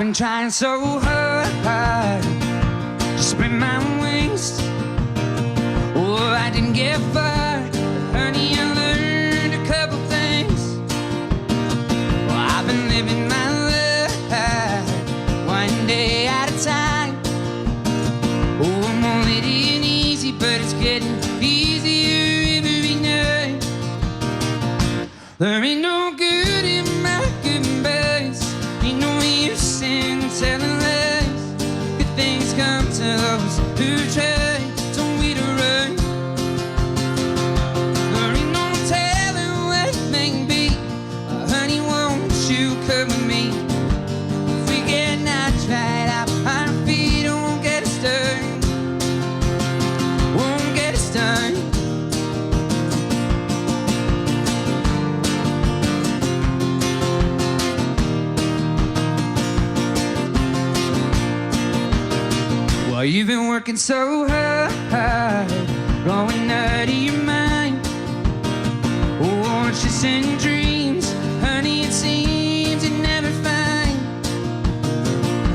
been trying so hard to spread my wings. Oh, I didn't get far, but honey, I learned a couple things. Well, I've been living my life one day at a time. Oh, I'm only taking easy, but it's getting easier every night. There ain't no good in my goodbyes, ain't no use in telling lies. Good things come to those who try, don't wait to run. There ain't no telling what may be. Honey, won't you come with me? If we get knocked right out on our feet, it won't get us done. Won't get us done. Well, you've been working so hard, growing out of your mind. Oh, it's just in dreams, honey, it seems you never find.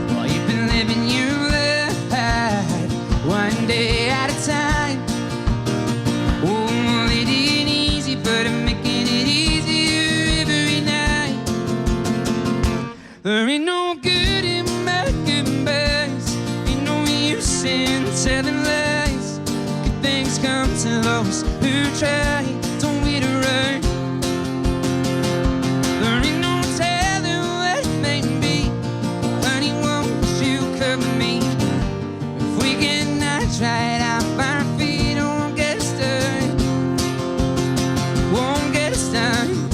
Well, you've been living your life one day at a time. Oh, well, it ain't easy, but I'm making it easier every night. There ain't no good in my goodbyes, ain't no use in telling lies. Good things come to those who try, don't wait to run. There ain't no telling what may be. Honey, won't you come with me? If we get knocked right out our feet, it won't get us done. Won't get us done.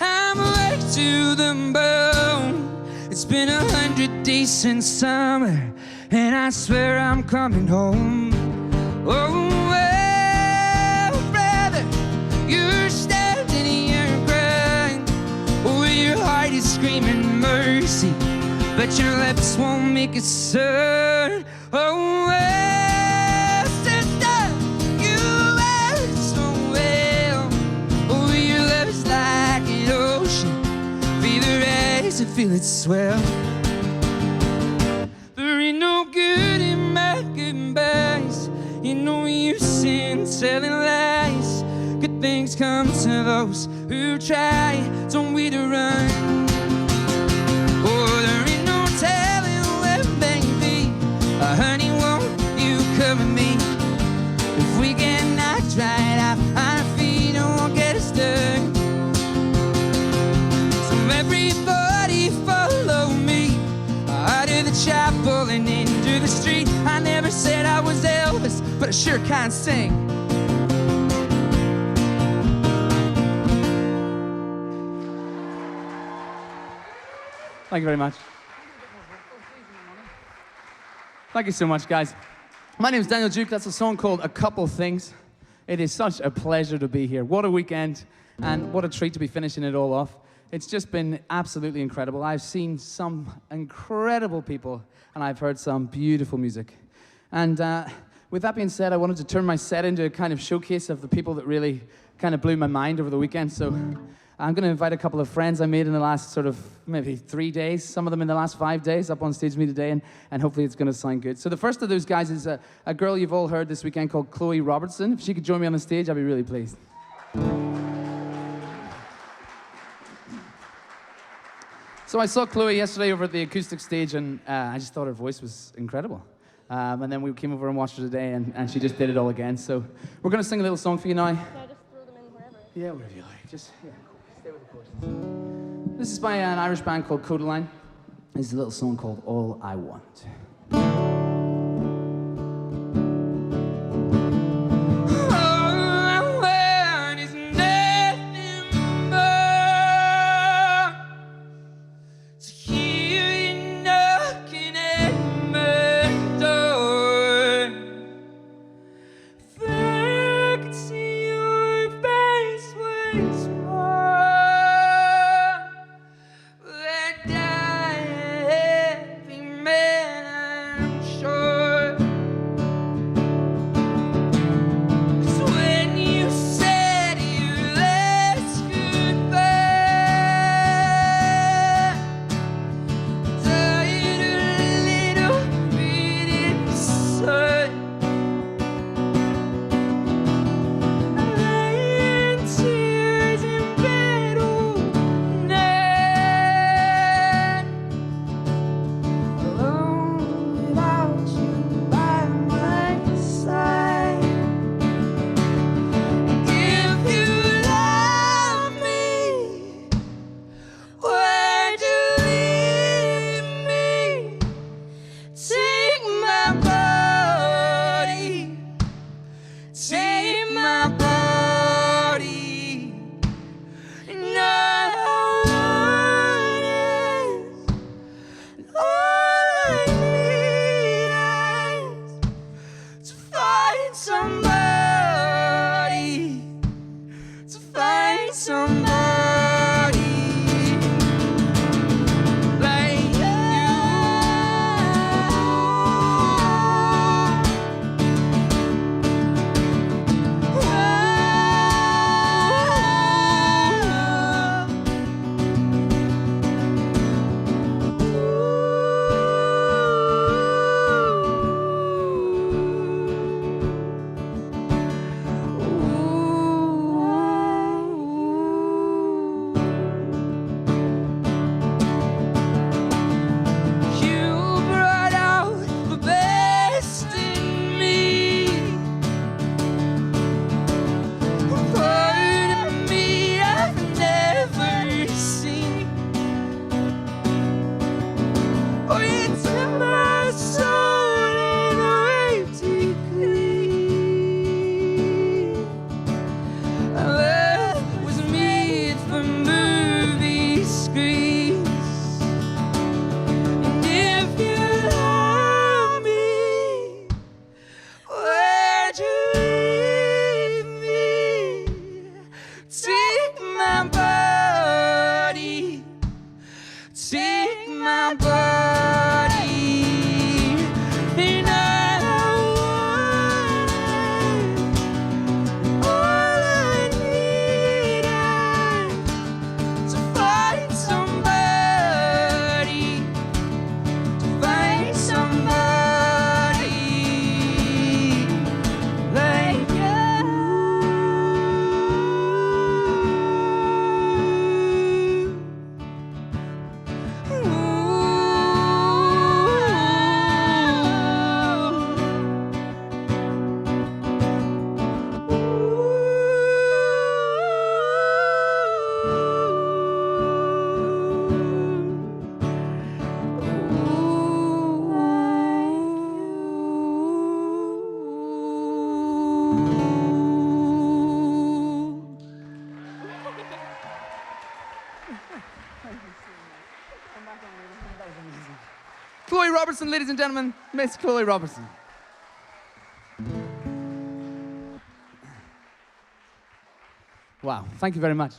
I'm awake to the bone. It's been 100 days since summer, and I swear I'm coming home. Oh, well, brother, you're standing here crying. Oh, your heart is screaming mercy, but your lips won't make it so. Oh, well, sister, you are so well. Oh, your love is like an ocean, feel the rise and feel it swell. There ain't no good in my goodbyes, ain't no use in telling lies. Good things come to those who try, don't wait to run. Oh, there ain't no telling what may be. Honey, won't you come with me? If we get knocked right out our feet, it won't get us done. So everybody follow me out of the chapel and into the street. I never said I was Elvis, but I sure can't sing. Thank you very much. Thank you so much, guys. My name is Daniel Duke. That's a song called A Couple Things. It is such a pleasure to be here. What a weekend, and what a treat to be finishing it all off. It's just been absolutely incredible. I've seen some incredible people, and I've heard some beautiful music. And with that being said, I wanted to turn my set into a kind of showcase of the people that really kind of blew my mind over the weekend. So I'm going to invite a couple of friends I made in the last sort of maybe 3 days, some of them in the last 5 days, up on stage with me today, and hopefully it's going to sound good. So the first of those guys is a girl you've all heard this weekend called Chloe Robertson. If she could join me on the stage, I'd be really pleased. So I saw Chloe yesterday over at the acoustic stage, and I just thought her voice was incredible. And then we came over and watched her today, and she just did it all again. So we're going to sing a little song for you now. Can I just throw them in wherever? Yeah, whatever you like. Just, yeah, stay with the chorus. This is by an Irish band called Codaline. This is a little song called All I Want. Be somebody like Chloe Robertson, ladies and gentlemen, Miss Chloe Robertson. Wow, thank you very much.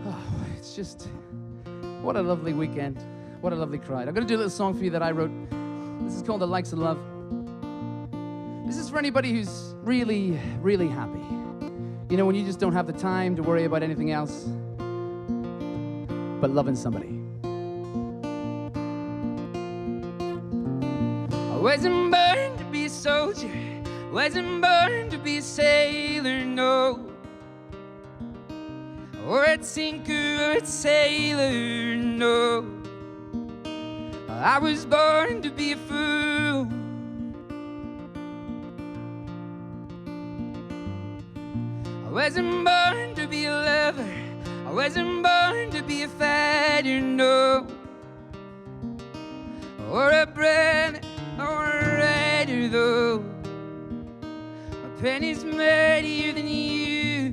Oh, it's just, what a lovely weekend. What a lovely crowd. I'm going to do a little song for you that I wrote. This is called The Likes of Love. This is for anybody who's really, really happy. You know, when you just don't have the time to worry about anything else but loving somebody. I wasn't born to be a soldier, wasn't born to be a sailor, no, or a tinker or a sailor, no. I was born to be a fool. I wasn't born to be a lover, I wasn't born to be a fighter, no, or a brother, or a writer, though. My pen is mightier than you.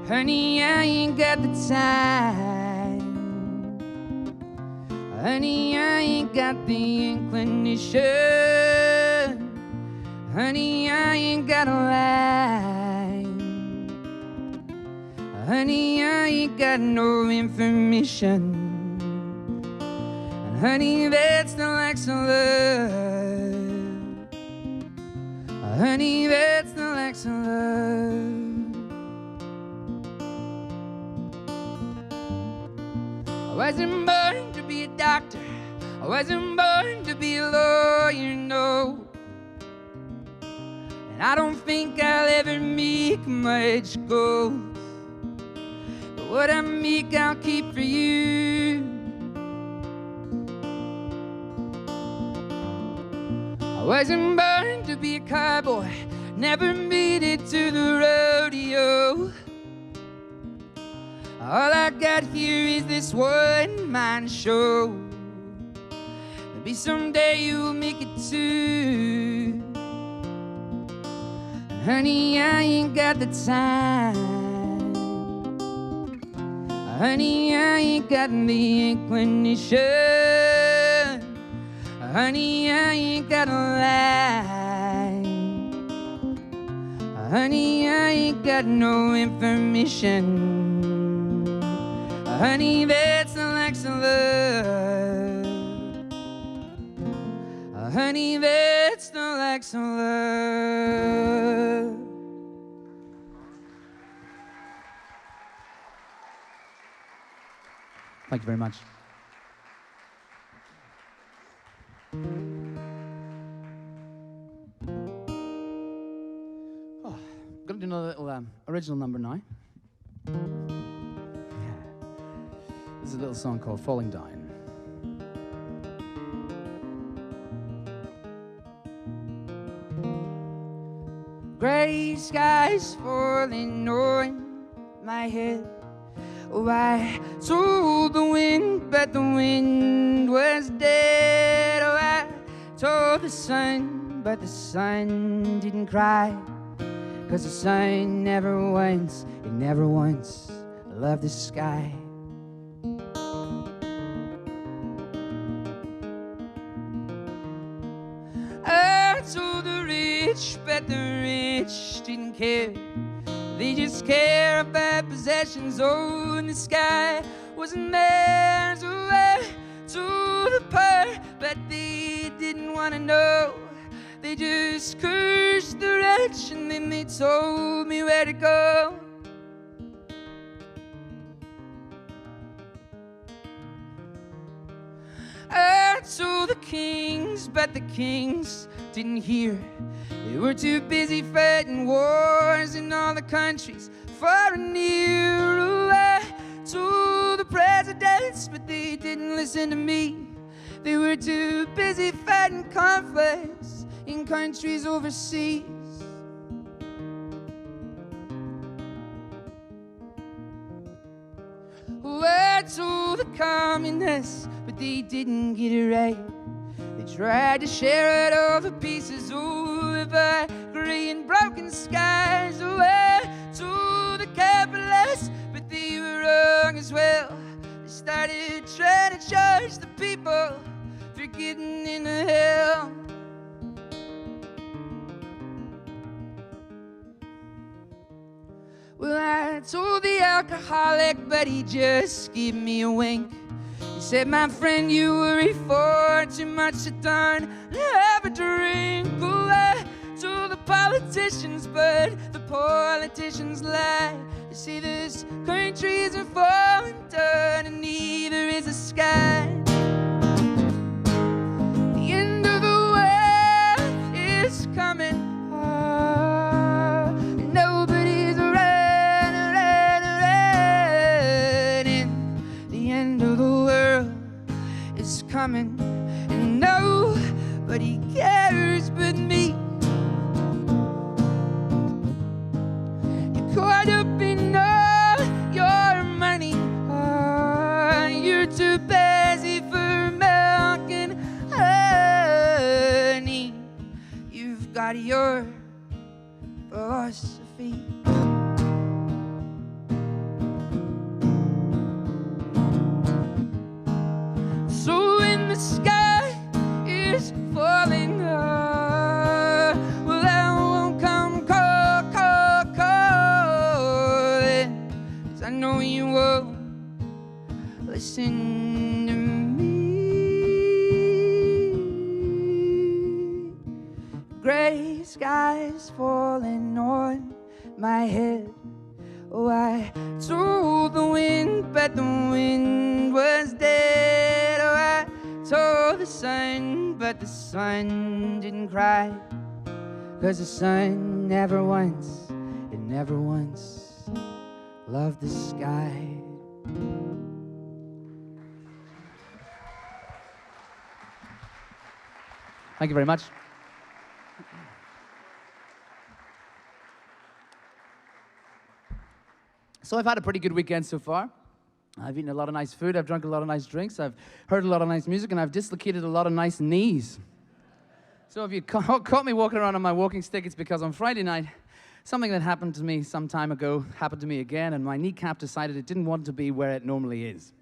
Honey, I ain't got the time. Honey, I ain't got the inclination. Honey, I ain't got a line. Honey, I ain't got no information. And honey, that's the likes of love. Honey, that's the likes of love. I wasn't born to be a doctor, I wasn't born to be a lawyer, no. And I don't think I'll ever make much gold, but what I make I'll keep for you. I wasn't born to be a cowboy, never made it to the rodeo. All I got here is this one-man show. Maybe someday you'll make it too. And honey, I ain't got the time. Honey, I ain't got the inclination. Honey, I ain't got a line. Honey, I ain't got no information. Honey, that's the like some love. Honey, that's the like some love. Thank you very much. Oh, I'm gonna do another little original number now. This is a little song called Falling Down. Gray skies falling on my head. Oh, I told the wind, but the wind was dead. Oh, I told the sun, but the sun didn't cry. 'Cause the sun never once loved the sky. I told the rich, but the rich didn't care. They just care about possessions. Oh, and the sky wasn't theirs. Oh, I told the poor, but they didn't want to know. They just cursed the rich, and then they told me where to go. I told the kings, but the kings didn't hear. They were too busy fighting wars in all the countries far and near. Oh, I told the presidents, but they didn't listen to me. They were too busy fighting conflicts in countries overseas. Oh, I told the communists, but they didn't get it right. They tried to share it over pieces. Oh, if I gray and broken skies. Oh, I told the capitalists, but they were wrong as well. They started trying to charge the people for getting into hell. Well, I told the alcoholic, but he just gave me a wink. He said, my friend, you worry for too much to turn and have a drink. Oh, I told the politicians, but the politicians lie. They say this country isn't falling down and neither is the sky. The end of the world is coming. Nobody's running. The end of the world is coming, and nobody cares but me. You're caught up in all your money. You're too busy for milk and honey. You've got your philosophy. So when the sky is falling, well, I won't come calling, 'cause I know you won't listen to me. Gray skies falling on my head. Oh, I told the wind, but the wind was dead. Oh, I told the sun, but the sun didn't cry. 'Cause the sun never once loved the sky. Thank you very much. So I've had a pretty good weekend so far. I've eaten a lot of nice food, I've drunk a lot of nice drinks, I've heard a lot of nice music, and I've dislocated a lot of nice knees. So if you caught me walking around on my walking stick, it's because on Friday night, something that happened to me some time ago happened to me again, and my kneecap decided it didn't want to be where it normally is.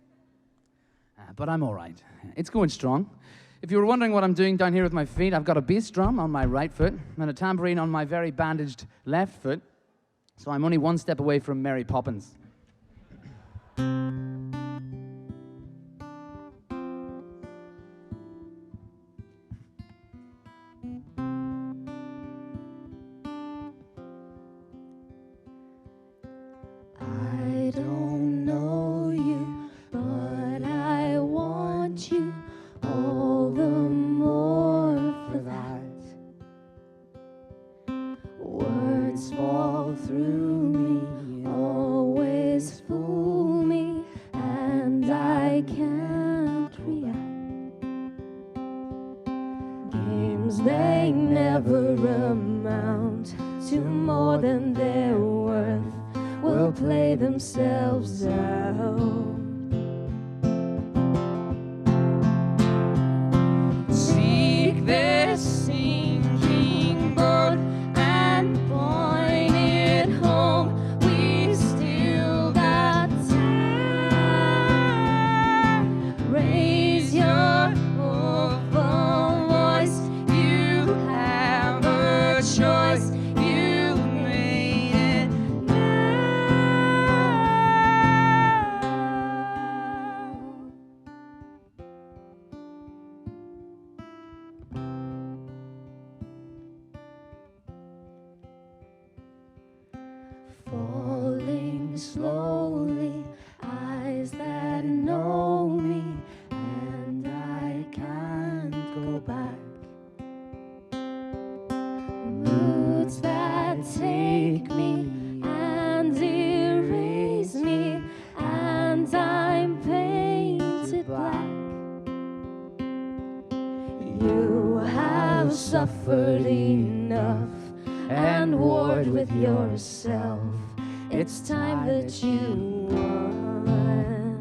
But I'm all right. It's going strong. If you were wondering what I'm doing down here with my feet, I've got a bass drum on my right foot and a tambourine on my very bandaged left foot. So I'm only one step away from Mary Poppins. I don't know you, but I want you all the more for that. Words fall through me, always fool me, and I can't react. Games, they never amount to more than they're worth, will play themselves out. Seek this sinking boat and point it home. We've still got time. Raise your hopeful voice. You have a choice. You made it now. Falling slowly, eyes that know me, and I can't go back. Moods that take me and erase me, and I'm painted black. You have suffered enough and warred with yourself. It's time that you won.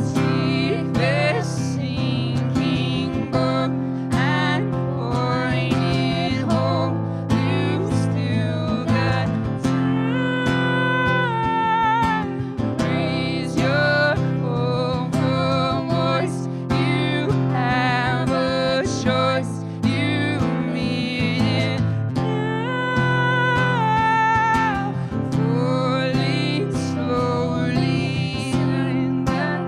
Seek this sinking boat and point it home. We've still got time. Raise your hopeful voice. You have a choice. You made it now. Falling slowly in that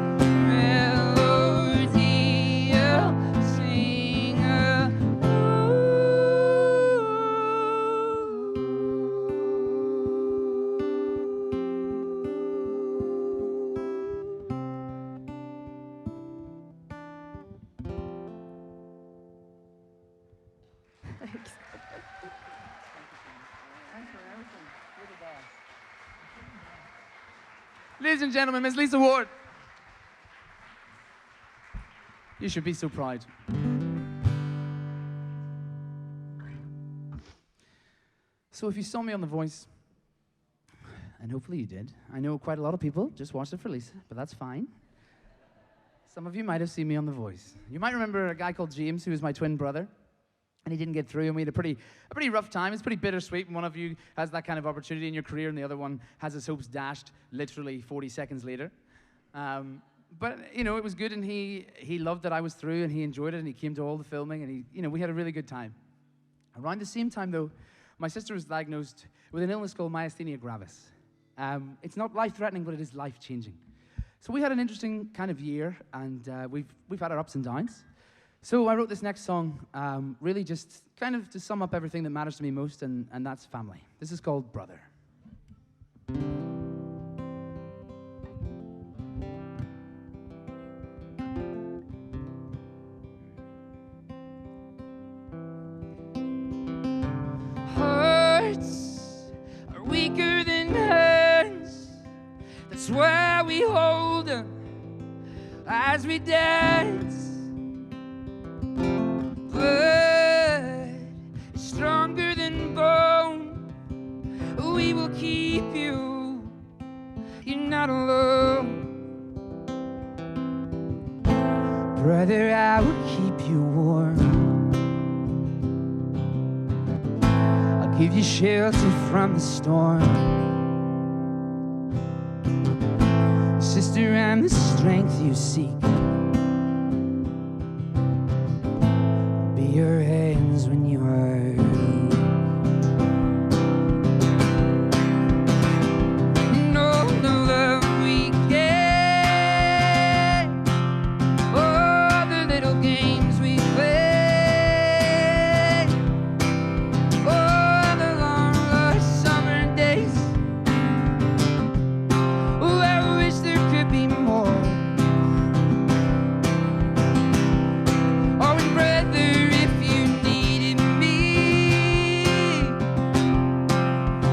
melody, I'll sing Ladies and gentlemen, Miss Lisa Ward. You should be so proud. So if you saw me on The Voice, and hopefully you did, I know quite a lot of people just watched it for Lisa, but that's fine. Some of you might have seen me on The Voice. You might remember a guy called James, who was my twin brother, and he didn't get through, and we had a pretty rough time. It's pretty bittersweet when one of you has that kind of opportunity in your career and the other one has his hopes dashed literally 40 seconds later. But, you know, it was good, and he loved that I was through, and he enjoyed it, and he came to all the filming, and we had a really good time. Around the same time, though, my sister was diagnosed with an illness called myasthenia gravis. It's not life-threatening, but it is life-changing. So we had an interesting kind of year, and we've had our ups and downs. So I wrote this next song, really just kind of to sum up everything that matters to me most, and that's family. This is called Brother. Hearts are weaker than hands. That's why we hold them as we dance. Blood is stronger than bone. We will keep you. You're not alone. Brother, I will keep you warm. I'll give you shelter from the storm. Sister, Sister, I'm the strength you seek. I'll be your hands when you are weak. And all the love we get, all the little games we play, all the long lost summer days. Oh, I wish there could be more. Oh, and brother, if you needed me,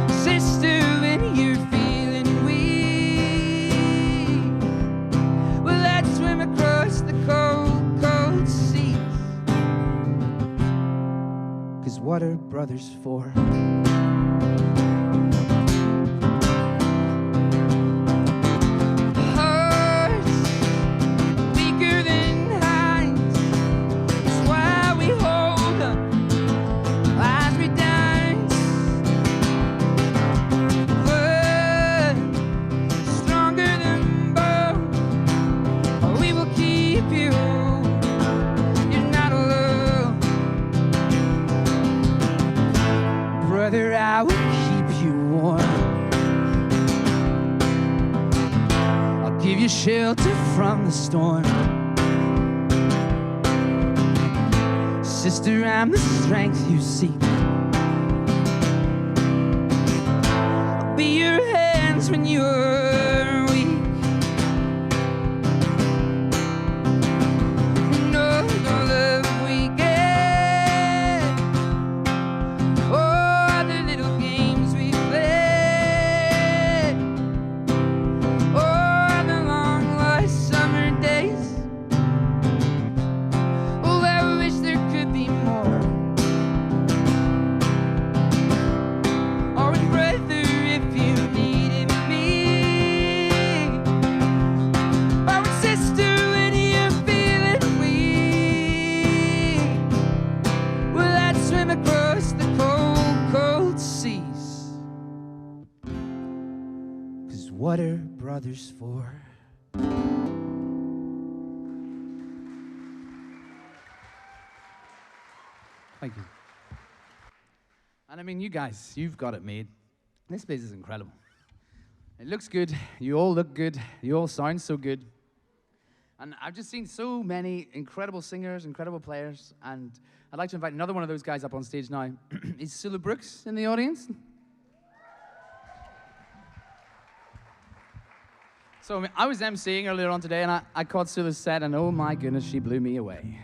sister, when you're feeling weak, well, I'd swim across the cold, cold seas. 'Cause what are brothers for? Hearts weaker than hinds. That's why we hold them as we dance. Blood stronger than bone. We will keep you. You're not alone. Brother, I will keep you warm. I'll give you shelter from the storm. Sister, I'm the strength you seek. I'll be your hands when you're weak. And all the love we get, all the little games we play, all the long lost summer days. Oh, I wish there could be more. Oh, and brother, if you needed me. Oh, and sister, when you're feeling weak, well, I'd swim across the cold, cold seas. 'Cause what are brothers for? Thank you. And I mean, you guys, you've got it made. This place is incredible. It looks good. You all look good. You all sound so good. And I've just seen so many incredible singers, incredible players. And I'd like to invite another one of those guys up on stage now. Is Sula Brooks in the audience? So I mean, I was emceeing earlier on today, and I caught Sula's set, and oh my goodness, she blew me away.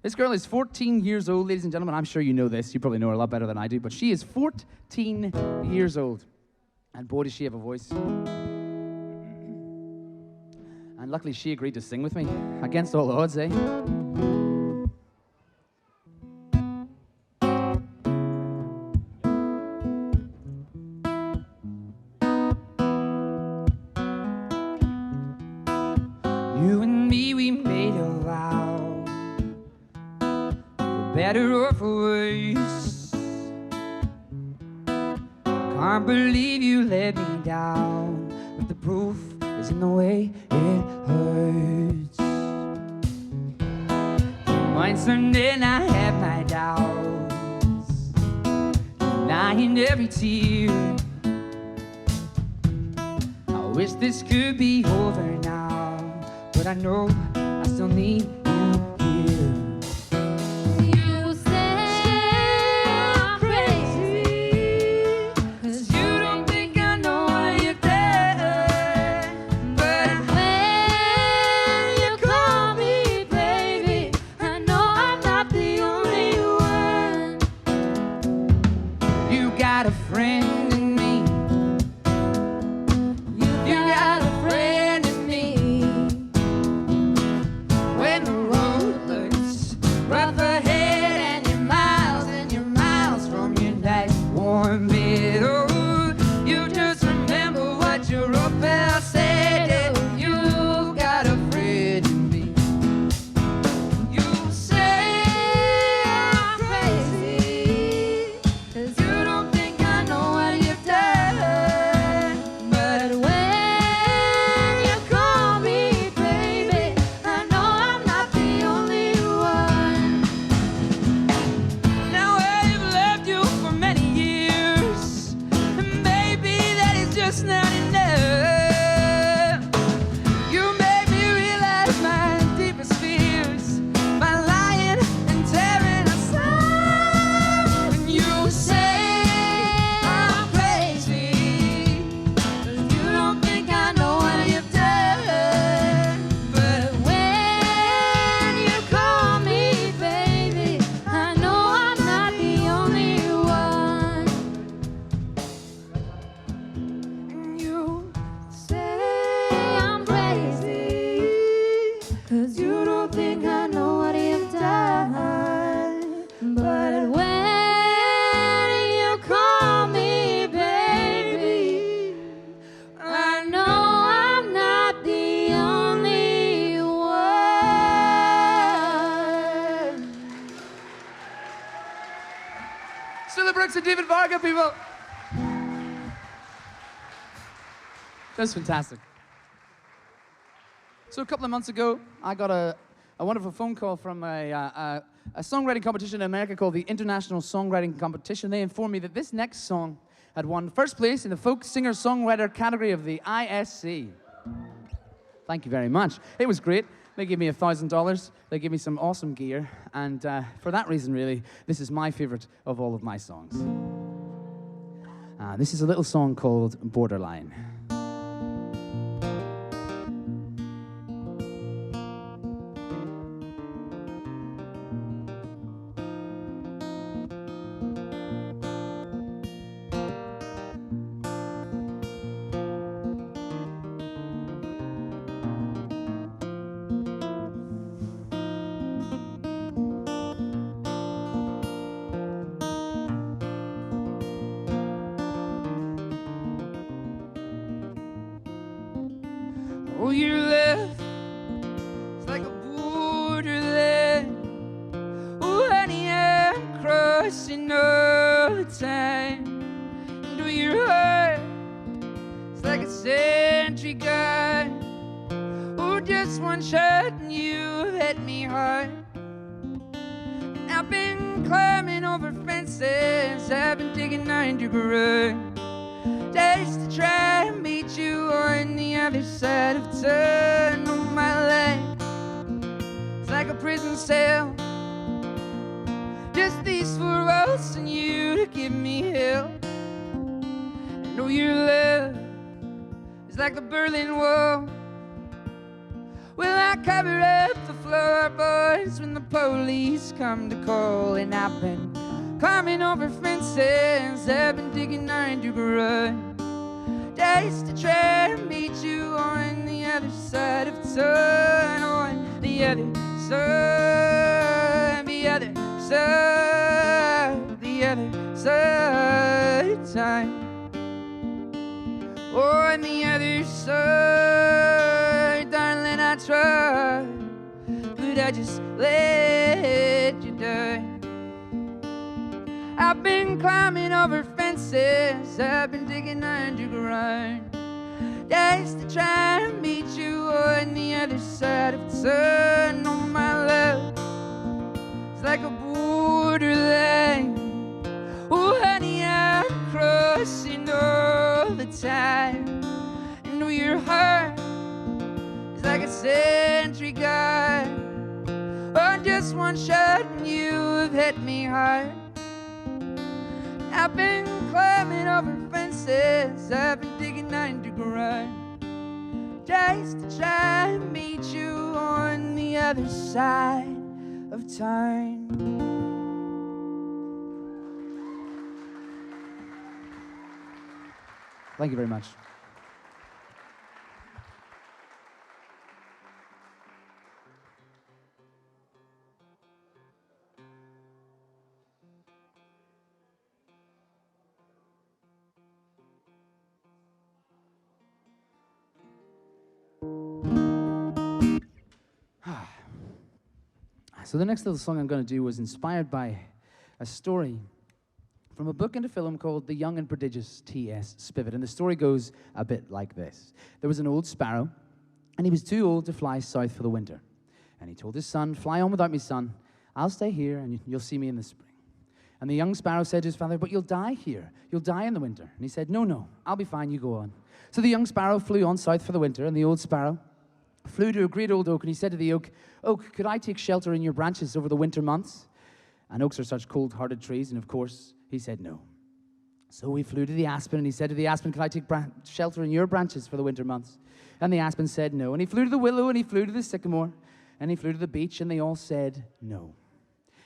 This girl is 14 years old, ladies and gentlemen. I'm sure you know this. You probably know her a lot better than I do, but she is 14 years old. And boy, does she have a voice. And luckily, she agreed to sing with me, against all odds, eh? You and me, we made a vow, for better or for worse. Can't believe you let me down, but the proof is in the way it hurts. One Sunday I had my doubts, denying every tear. I wish this could be over now, but I know I still need you here. You say I'm crazy, 'Cause you don't think I know what you've done, but when you call me baby, I know I'm not the only one. you got a friend in me. You got a friend in me. When the road looks rough ahead and you're miles from your nice warm bed, oh, you just remember what your old pal said. You've got a friend in me. You say I'm crazy, 'cause you don't think I know what Sula Brooks and David Varga, people. That's fantastic. So a couple of months ago, I got a wonderful phone call from a songwriting competition in America called the International Songwriting Competition. They informed me that this next song had won first place in the folk singer-songwriter category of the ISC. Thank you very much. It was great. They gave me $1,000. They gave me some awesome gear. And for that reason, really, this is my favorite of all of my songs. This is a little song called Borderline. Oh, your love is like a borderland. Oh, honey, I'm crossing all the time. And oh, your heart is like a sentry gun. Oh, just one shot and you've hit me hard. And I've been climbing over fences, I've been digging under garage, just to try and meet you on the other side of town. Oh, my life, it's like a prison cell, just these four walls and you to give me hell. I know your love is like the Berlin Wall. Well, I cover up the floorboards when the police come to call. And I've been climbing over fences, I've been digging under garage, just to try and meet you on the other side of town. On the other side, the other side, the other side of time. On the other side, darling, I tried, but I just let you die. I've been climbing over fences, I've been digging underground, just to try and meet you on the other side of town. Oh, my love, it's like a borderline. Oh, honey, I'm crossing all the time. And oh, your heart is like a sentry gun. Oh, just one shot and you have hit me hard. I've been climbing over fences, I've been digging underground, just to try and meet you on the other side of time. Thank you very much. So the next little song I'm going to do was inspired by a story from a book and a film called The Young and Prodigious T.S. Spivet. And the story goes a bit like this. There was an old sparrow, and he was too old to fly south for the winter. And he told his son, "Fly on without me, son. I'll stay here, and you'll see me in the spring." And the young sparrow said to his father, "But you'll die here. You'll die in the winter." And he said, "No, I'll be fine. You go on." So the young sparrow flew on south for the winter, and the old sparrow flew to a great old oak, and he said to the oak, "Oak, could I take shelter in your branches over the winter months?" And oaks are such cold-hearted trees, and of course, he said no. So he flew to the aspen, and he said to the aspen, "Could I take shelter in your branches for the winter months?" And the aspen said no. And he flew to the willow, and he flew to the sycamore, and he flew to the beech, and they all said no.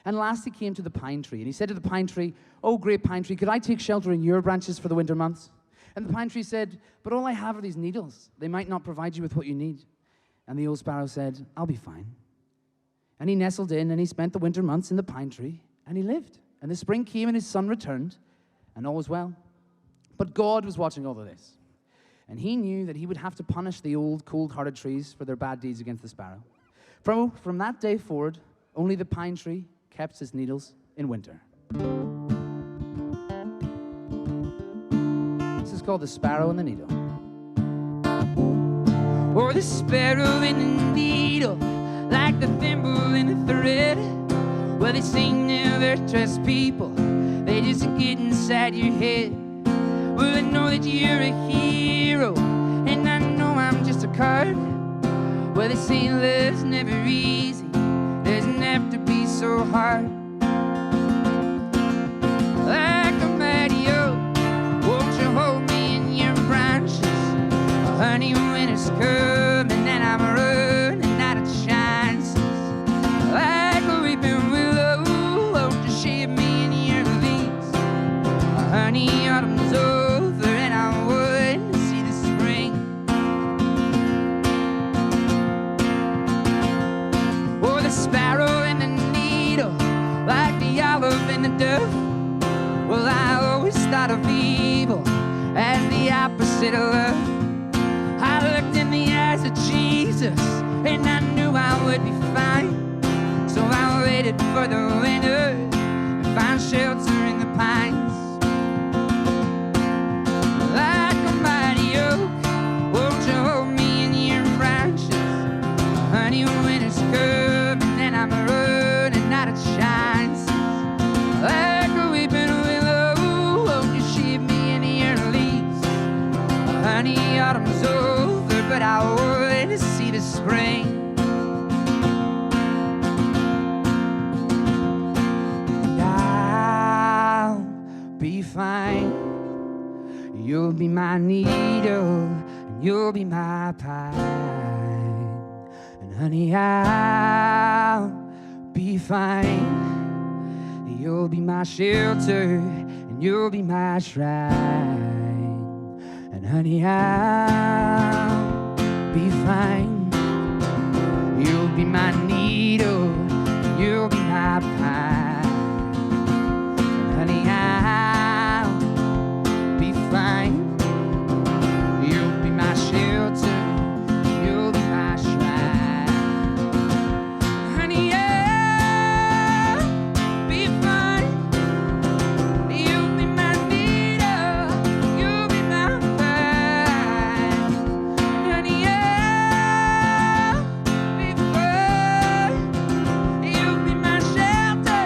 And last he came to the pine tree, and he said to the pine tree, "Oh, great pine tree, could I take shelter in your branches for the winter months?" And the pine tree said, "But all I have are these needles. They might not provide you with what you need." And the old sparrow said, "I'll be fine." And he nestled in, and he spent the winter months in the pine tree, and he lived. And the spring came, and his son returned, and all was well. But God was watching all of this, and he knew that he would have to punish the old, cold-hearted trees for their bad deeds against the sparrow. From that day forward, only the pine tree kept its needles in winter. called The Sparrow and the Needle. Or the sparrow in the needle, like the thimble in the thread. Well, they say never trust people, they just get inside your head. Well, I know that you're a hero, and I know I'm just a card. Well, they say love's never easy, doesn't have to be so hard. Like a mighty oak, won't you hold me in your branches? Honey, winter's coming and I'm running out of chances. Like a weeping willow, won't you shade me in your leaves? Honey, autumn's over and I want to see the spring. Or the sparrow and the needle, like the olive and the dove. Well, I always thought of evil as the opposite of love. I looked in the eyes of Jesus, and I knew I would be fine. So I waited for the winter and found shelter in the pines. Like a mighty oak, won't you hold me in your branches? Honey, winter's coming and I'm running out of chances. Like a weeping willow, won't you shade me in your leaves? Honey, autumn's over, but I want to see the spring. And I'll be fine. You'll be my needle, and you'll be my pine. And honey, I'll be fine. You'll be my shelter, and you'll be my shrine. And honey, I'll be fine. You'll be my needle, and you'll be my pine. And honey, I'll be fine. You'll be my shelter, and you'll be my shrine. Honey, I'll be fine. You'll be my needle, you'll be my pine. Honey, I'll be fine. You'll be my shelter,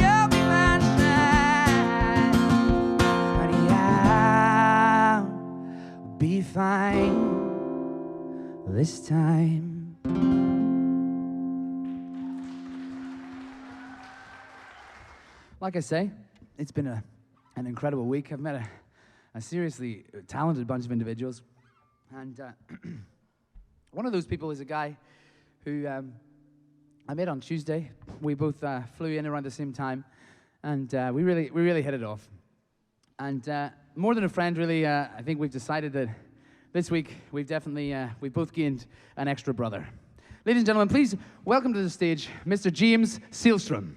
you'll be my shrine. Honey, I'll be fine this time. Like I say, it's been an incredible week. I've met a seriously talented bunch of individuals. And one of those people is a guy who I met on Tuesday. We both flew in around the same time, and we really hit it off. And more than a friend, really, I think we've decided that this week we've both gained an extra brother. Ladies and gentlemen, please welcome to the stage Mr. James Sealstrom.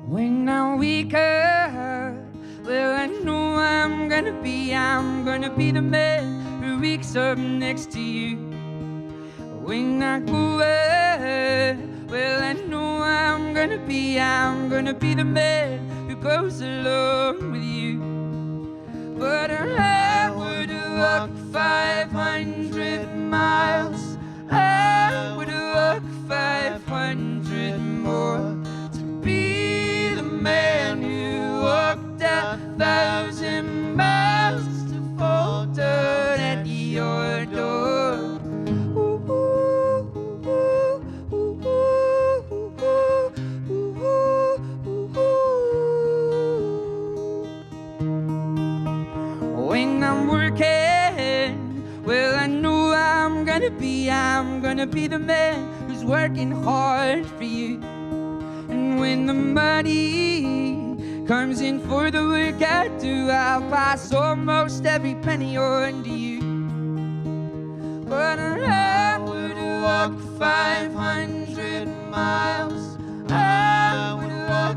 When I wake up, well, I know I'm gonna be the man who wakes up next to you. When I go out, well, I know I'm gonna be the man who goes along with you. But I would walk 500 miles, I would walk 500 more to be the man who walked 1,000 miles to fall down at your door. When I'm working, well, I know I'm gonna be the man who's working hard for you. And when the money comes in for the work I do, I'll pass almost every penny on to you. But I would walk 500 miles, I would walk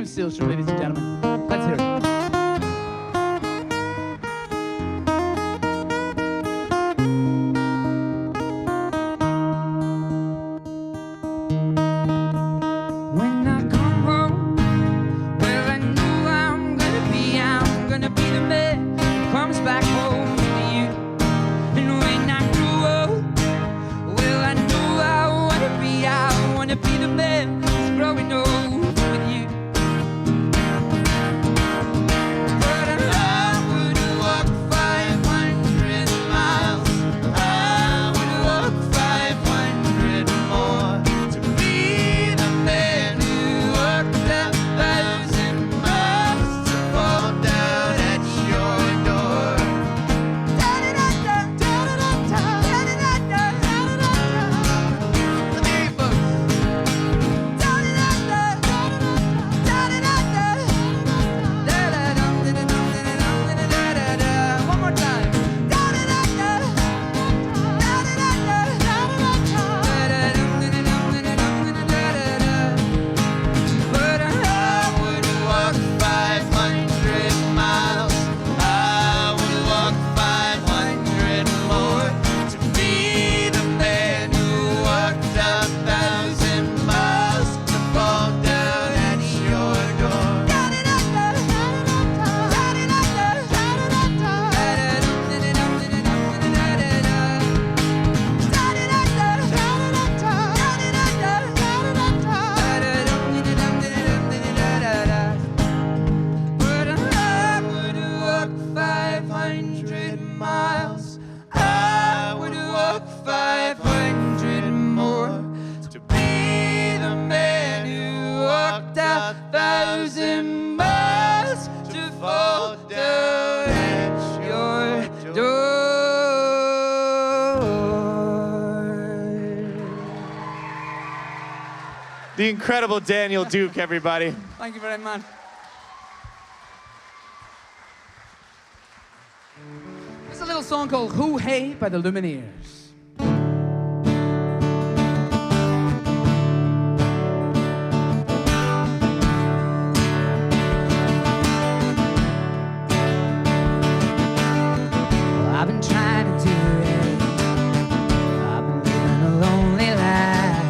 James Sealstrom, ladies and gentlemen. Let's hear it. When I come home, well, I know I'm gonna be the man who comes back home to you. And when I grow old, well, I know I wanna be the man who's growing old with you. But I would walk 500 miles. I would walk 500 more to be the man who walked 1,000 miles to fall down at your door. The neighbors. One more time. But I would walk 500 miles. I would walk 500 more to be the man who walked 1,000 miles to fall down at your door. But I would walk 500 miles. I would walk 500 more to be the man who walked 1,000 miles to fall down at your door. The incredible Daniel Duke, everybody. Thank you very much. There's a little song called Who Hey by the Lumineers. Well, I've been trying to do it. I've been living a lonely life.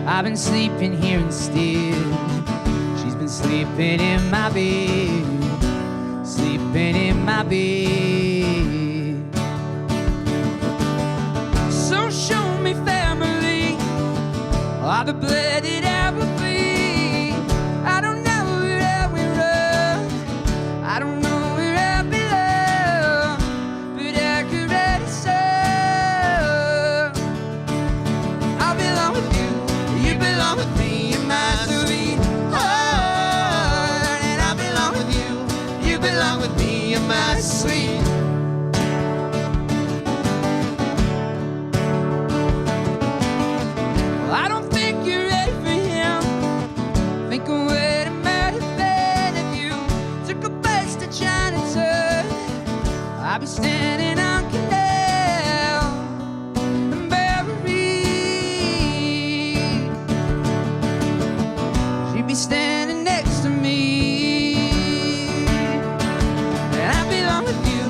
I've been sleeping here instead. She's been sleeping in my bed. Sleeping in my bed. So show me family. Are the blooded ever be? I don't know where I will run. I don't know where I belong, but I could write a song. I belong with you, you belong with me, you're my sweet heart. And I belong with you, you belong with me, you're my sweet. Well, I don't think you're ready for him. Think of what it might have been if you took a bus to Chinatown. I'd be standing on Canal and Beverly. She'd be standing next to me. And I belong with you,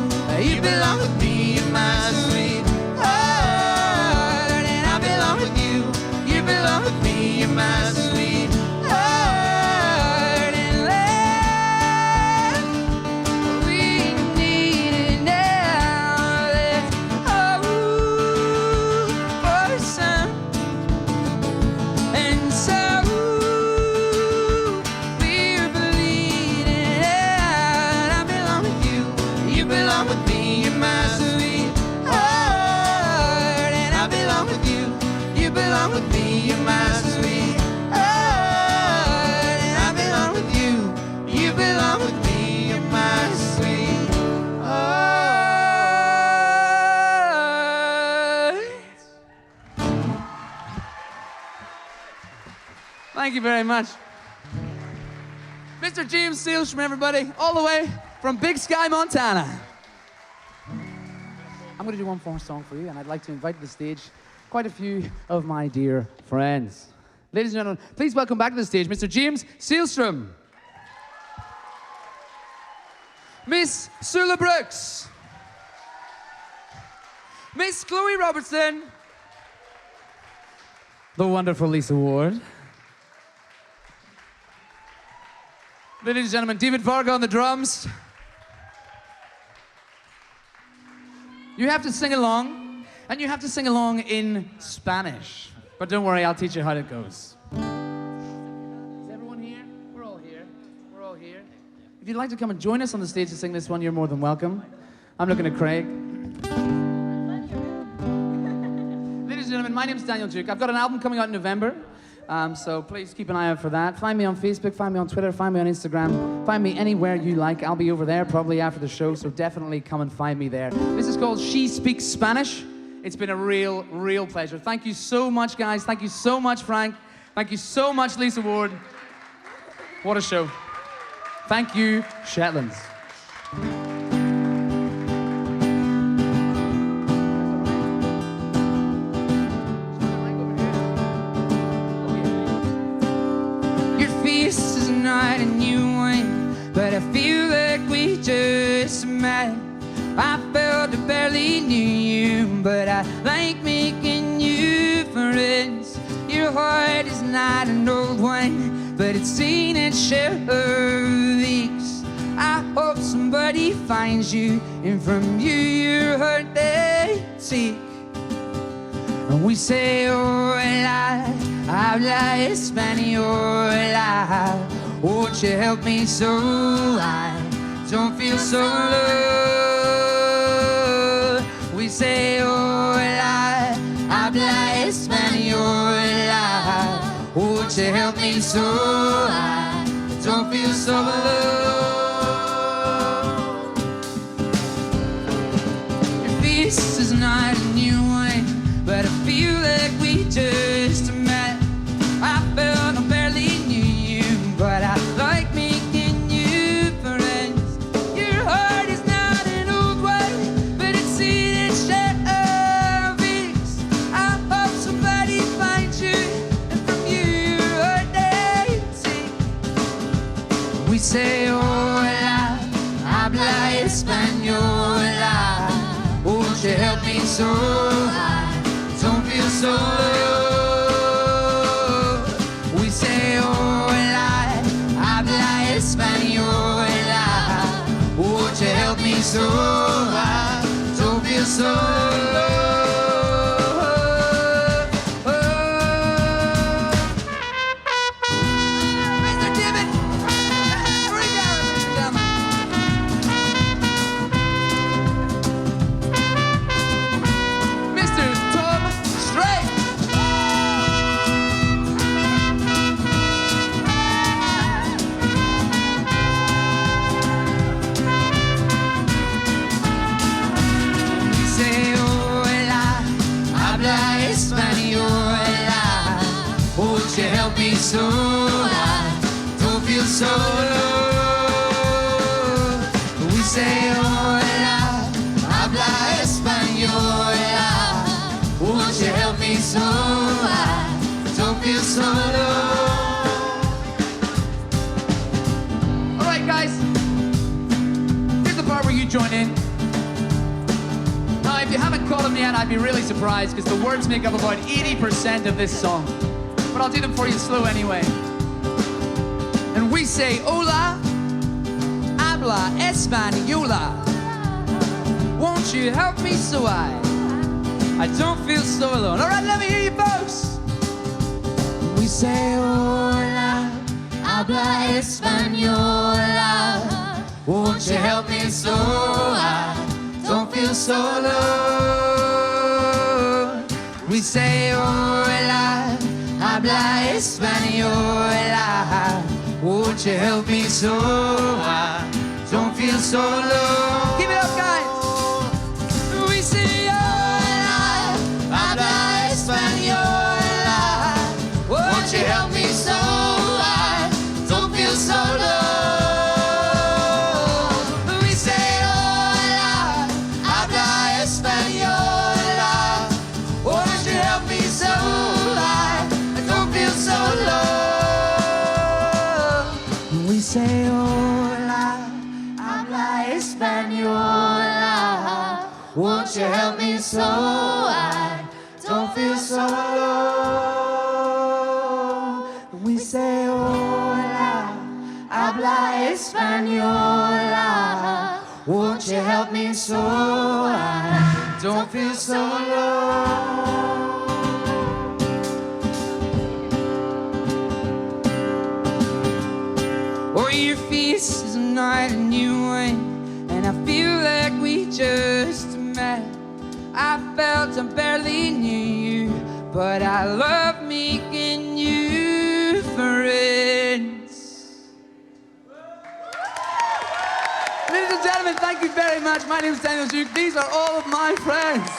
you belong with me, you're my sweet heart. And I belong with you, you belong with me, you're my sweet heart. And love, we need it now. Let's hope for some. And so we're bleeding out. I belong with you, you belong with me, you're my sweet heart. And I belong with you, you belong with me, you're my sweet heart. And I belong with you, you belong with me, you're my sweet heart. Thank you very much. Mr. James Sealstrom, everybody, all the way from Big Sky, Montana. I'm going to do one more song for you, and I'd like to invite to the stage quite a few of my dear friends. Ladies and gentlemen, please welcome back to the stage Mr. James Sealstrom. Miss Sula Brooks. Miss Chloe Robertson. The wonderful Lisa Ward. Ladies and gentlemen, David Varga on the drums. You have to sing along, and you have to sing along in Spanish. But don't worry, I'll teach you how it goes. Is everyone here? We're all here. We're all here. If you'd like to come and join us on the stage to sing this one, you're more than welcome. I'm looking at Craig. Ladies and gentlemen, my name's Daniel Duke. I've got an album coming out in November, so please keep an eye out for that. Find me on Facebook, find me on Twitter, find me on Instagram, find me anywhere you like. I'll be over there probably after the show, so definitely come and find me there. This is called She Speaks Spanish. It's been a real pleasure. Thank you so much, guys. Thank you so much, Frank. Thank you so much, Lisa Ward. What a show. Thank you, Shetlands. Your face is not a new one, but I feel like we just met. I felt I barely knew you, but I like making you friends. Your heart is not an old one, but it's seen its share of aches. I hope somebody finds you, and from you your heart they take. And we say, hola, habla española. Won't you help me so I don't feel so alone? We say, hola, habla española. Won't you help me so I don't feel so alone? Your face is not a new one, but I feel like we just met. I felt I barely knew you, but I like making you friends. Your heart is not an old one, but it's seen its share of aches. I hope somebody finds you, and from you your heart they take. We say, hola, habla española. Won't you help me so I don't feel so low? We say, hola, habla española. Won't you help me so I don't feel so low? Mr. David, bring it down, ladies and gentlemen. Mr. Tom Strait. We say, hola, habla española. Won't you help me so I don't feel so low? We say, hola, habla española. Won't you help me so I don't feel so low? All right, guys. Here's the part where you join in. Now, if you haven't caught them yet, I'd be really surprised because the words make up about 80% of this song. But I'll do them for you slow anyway. And we say, hola, habla española. Won't you help me so I don't feel so alone? All right, let me hear you folks. We say, hola, habla española. Won't you help me so I don't feel so alone? We say, hola, habla española. Won't you help me so I don't feel so alone? Keep it up, guys. We say, hola, habla española. Won't you help me so I don't feel so low? We say, hola, habla española. Won't you help me so I don't feel so low? We say, hola, habla Won't you help me so I don't feel so alone? We say hola, habla española. Won't you help me so I don't feel so alone? Oh, your face is not a new one, and I feel like we just met. I felt I barely knew you, but I love making you friends. Ladies and gentlemen, thank you very much. My name is Daniel Duke. These are all of my friends.